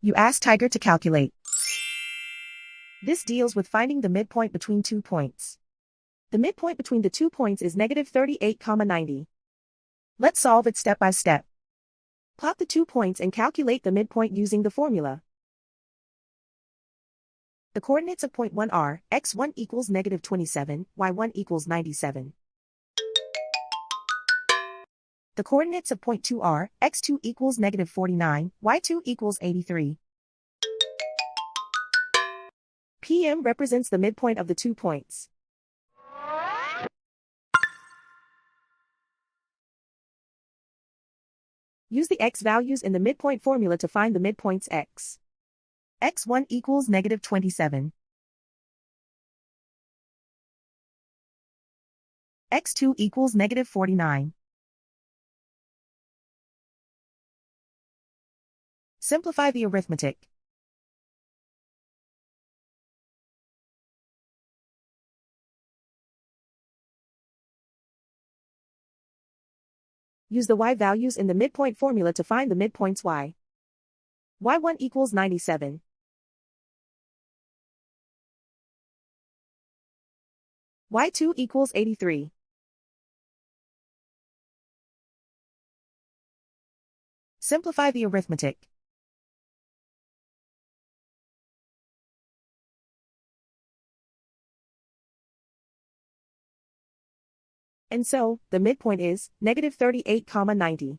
You ask Tiger to calculate. This deals with finding the midpoint between 2 points. The midpoint between the 2 points is negative 38,90. Let's solve it step by step. Plot the 2 points and calculate the midpoint using the formula. The coordinates of point 1 are, x1 equals negative 27, y1 equals 97. The coordinates of point 2 are, x2 equals negative 49, y2 equals 83. PM represents the midpoint of the 2 points. Use the x values in the midpoint formula to find the midpoints x. x1 equals negative 27. x2 equals negative 49. Simplify the arithmetic. Use the y values in the midpoint formula to find the midpoints y. y1 equals 97. y2 equals 83. Simplify the arithmetic. And so, the midpoint is negative 38,90.